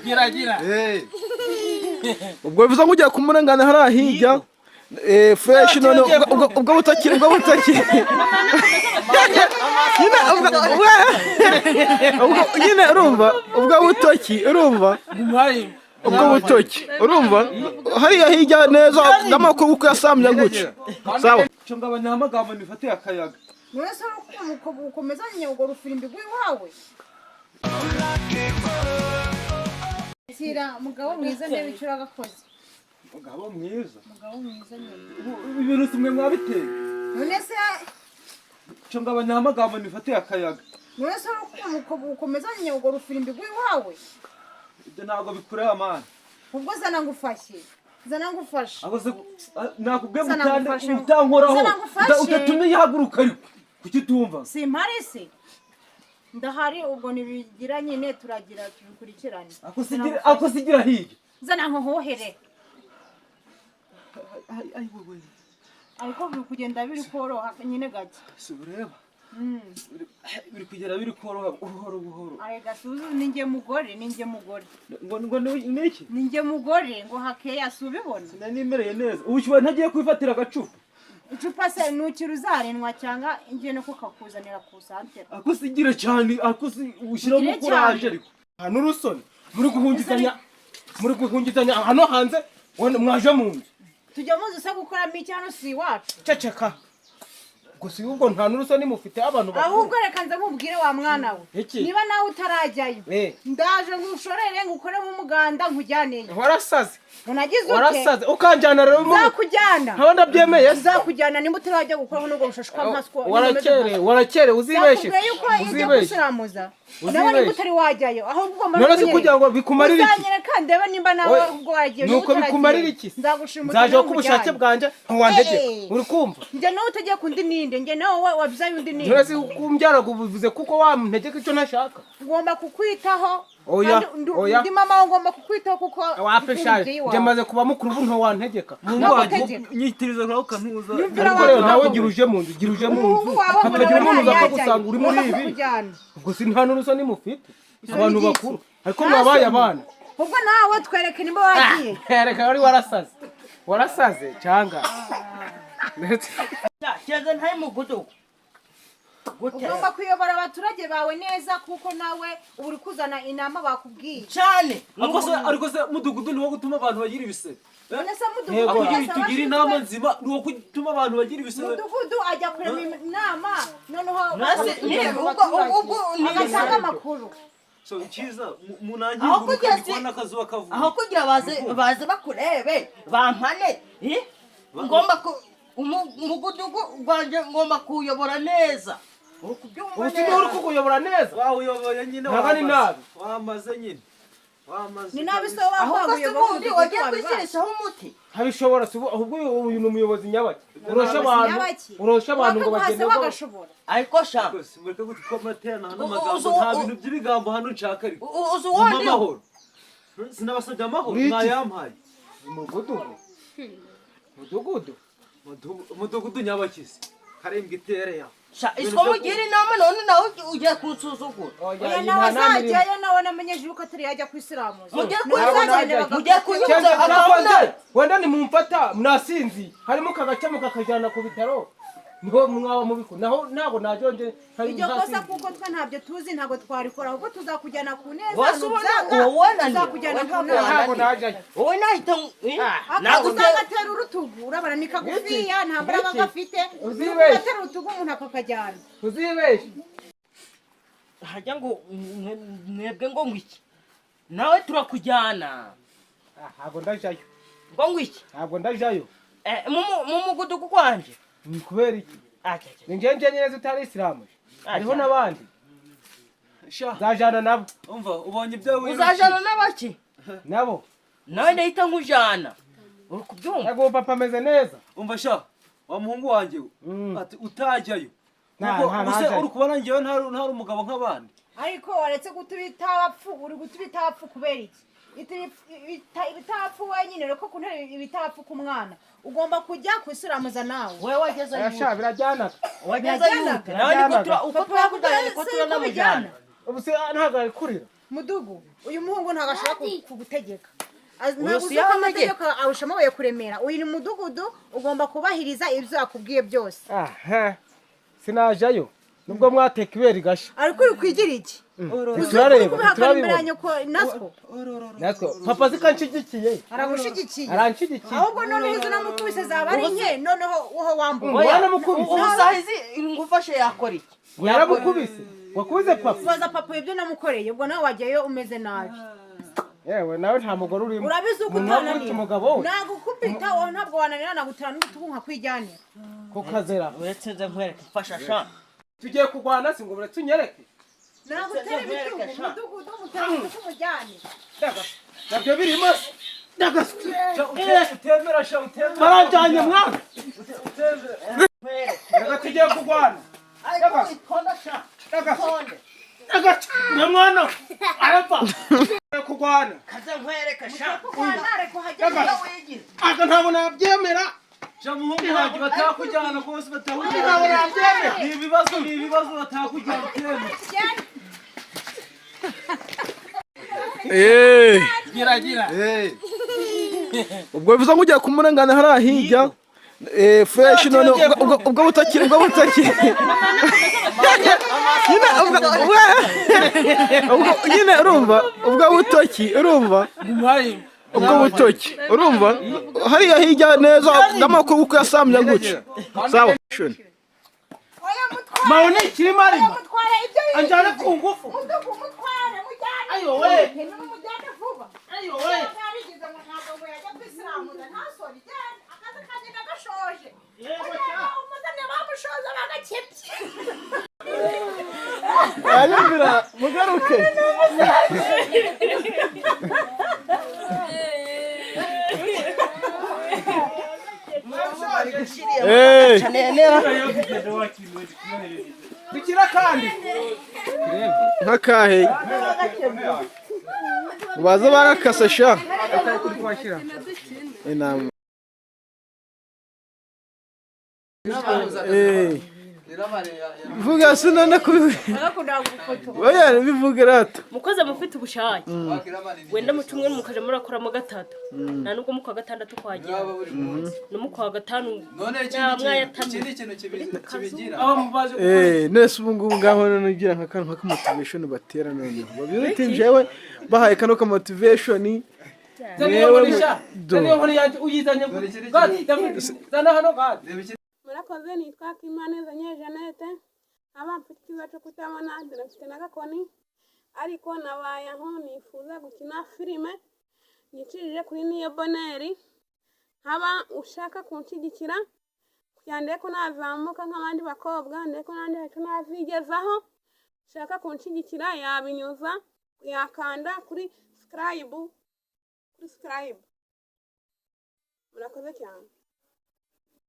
gira ubwo bivuze ngo ugiye kumurengana hariya hirya fresh none ubwo butaki nyine urumva ubwo butoki urumva hariya hirya neza n'amakuru uko yasamye gutya sawa cyo ngabanyamagambo nifate akayaga mwese uko ukomezanye ugo rufirimbi rwiwawe sira mugabo mwiza ndebe icyo uragakoze mugabo mwiza nyine ibintu simwe mwabiteye none se cyo ngabanyamagambo nifate akayaga mwese uko ukomezanye ugo rufirimbi rwiwawe ibyo ntabwo bikureba amana ubwo zana ngufashe nakubwe utankoraho udatumye yahaguruka ariko kuki utumva simpari se ndahari ubwo nibigira nyine turagira tubikurikirane akosigira hirya zana nkohohere ay wowe ariko biri kugenda biri koroha nyine gake sureba biri kugera biri koroha buhoro aye gasuzu ninge mugore ngo niki ninge mugore ngo hakeya subibona nanimereye neza ubushywa ntagiye kwifatira agacupa icupa se nukiruzarenwa cyanga ingiye no kukakuzanira ku santere akosigira cyane ushyira mu kuraje ariko n'urusoni muri guhungizanya hano hanze mwaje mu nzu tujya muzi se gukoramo icyano si wacu ceceka gusa ubwo nta n'urusoni mufite abantu ahubwo reka nze mubwire wa mwana we niba nawe utarajyayo ndaje ngushorere ngukore mu muganda nkujyaneye warasaze unagize warasaze ukanjyana rero zakujyana ntaho ndabyemeye zakujyana nimba utarajya gukora n'ubwo bushashwa mpaswa warakere uzibeshe gusiramuza nawe nimba utari wajyayo ahubwo none se kugira ngo bikumarire iki uzanyereka ndebe nimba nawe ubwo wagiye nuko bikumarire iki ndagushimira nzaje ku bushake bwanje ntiwandege uri kumva njye nawe utajya kundi ninde njye nawe wabyaye undi ninde none se kumbyara guvuze kuko wamuntegeka icyo ntashaka ngomba kukwitaho oya ndi mama ngomba kukwitaho kuko wapeshaje njye maze kuba mukuru ubu ntiwantegeka nyitiriza nawe ukantuza ariko rero nawe giruje mu nzu hakagira umuntu uza akagusanga uri muri ibi ubwo si nta n'urusoni mufite abantu bakuru ariko mwabaye abana ubwo nawe twereke nimba wagiye reka wari warasaze cyanga cyangwa ntaye mu gudu ugomba kuyobora abaturage bawe neza kuko nawe uri kuzana inama bakubwiye cyane ariko se mudugudu niwo gutuma abantu bagira ibisebe none se mudugudu tugira inama nzima niwo gutuma abantu bagira ibisebe mudugudu ajya kurema inama noneho ubwo agatanga amakuru so ikiza munangiye kubona akazuba kavuga aho kugira baze bakurebe bampane ngomba umugudugu rwanje ngomba kuyobora neza uri kuyobora neza wawuyoboye nyine wamaze nyine ni nabi so waguye wagiye kwisirishaho umuti habishobora ahubwo uyu ni umuyobozi nyabaki urosha abantu ngo bagende bagashobora ariko sha mureke gutwamaterana hano amagambo nta bintu by'ibigambo hano nshaka ariko uzu wandi amahoro sinabasabye amahoro nayampaye mudugudu nyabakizi karembwa itere ya isko mugira inama none nawe ugiye kunsuzugura oya nawe azajyayo nawe namenyeje yuko atari yajya kwisiramuza mugiye kunyuza akabona wenda ni mumfata mnasinzi harimo kagacamo kakajana ku bitaro niho mwaba mubiko naho ntabwo najonje ibyo kosa kuko twa ntabyo tuzi ntabwo twarikora ahubwo tuzakujyana ku neza tuzakujyana ku neza wowe nahita akagutatera urutugu urabona ni kagufiya nta mbaraga gafite ugatera urutugu umuntu akakajyana uzibeshe hajya ngo mwebwe ngo ngwiki nawe turakujyana ntabwo ndajayo ngo ngwiki ntabwo ndajayo mu mugudugu kwanje ni kubera iki ni ngenje nyine utari isilamu hariho n'abandi zajana nabo umva ubonye ibyo uzajana n'abaki nabo nawe ndahita nkujana uri kubyumva yego papa ameze neza umva sha wa muhungu wanjye ati utajyayo ntabwo uri kubona ngewe ntari umugabo nk'abandi ariko waretse gutubita abapfu uri gutubita abapfu kubera iki ibitapfu wenyine reko kuntera ibitapfu ku mwana ugomba kujya kwisiramuza nawe wewe wageze yasha birajyana wageze nawe uko twakujyana ko turanamujyana ubu se ntago arikurira mudugu uyu muhungu ntagashaka kugutegeka ntaguze amategeko arusha amabuye kuremera uyu ni mudugudu ugomba kubahiriza ibyo akubwiye byose sinajayo nubwo mwateka ibere gasha ariko uri kwigira iki turareba turabibona natwo papa zikanshigikiye aragushigikiye aranshigikiye ahubwo none izo namukubise zaba ari nke noneho woho wambuye yaramukubise ubusahizi ngufashe yakora iki yaramukubise wakubise papa baza papa ibyo namukoreye ubwo nawe wajyayo umeze nabi yewe nawe nta mugore urimo urabizi uko utananiye umugabo nagukubita wowe ntabwo wananira nagutera n'utubu nkakwijyanira kukazera uretse nze nkwereke mfasha sha tugiye kurwana si ngo buretse unyereke nagutera ibitugu mudugudu mutera kumujyane nabyo birimo utemera sha utemera barajyanye mwana reka tugiye kurwana ariko itonda sha na mwana arapfa kurwana kaze nkwereke sha aka ntabwo nabyemera sha muhungu wanjye batakujyana rwose batakujyana ni ibibazo batakujyana utemera gira ubwo bivuze ngo ugiye kumurengana hariya hirya fresh none ubwo butakiri nyine urumva ubwo butoki urumva hariya hirya neza n'amakuru uko yasamye gutya sawa maone kirimo arimo anjana ku ngufu ayo we ayo we ayumvira mugaruke bikira kandi nkakahe baza barakasa sha inama vuga sinana oya bivuga rata mukoze mufite ubushake wenda mu cyumwe mukaje murakora mu gatatu na nubwo mu kwa gatandatu kwagira no mu kwa gatanu none ikintu kibigira nese ubu ngubu ngaho ngira nka kantu ka motivation batera none babyuti njewe bahaye kano ka motivation murakoze nitwa Kimane Zanye Jeannette aba mfite ikibazo cyo kutabona ndafite n'agakoni ariko nabaye aho nifuza gukina filime nyicirije kuri niyo boneri nkaba ushaka kunshigikira kugira ndeko nazamuka nk'abandi bakobwa ndeko nandi hacu nazigezaho ushaka kunshigikira yabinyuza yakanda kuri subscribe murakoze cyane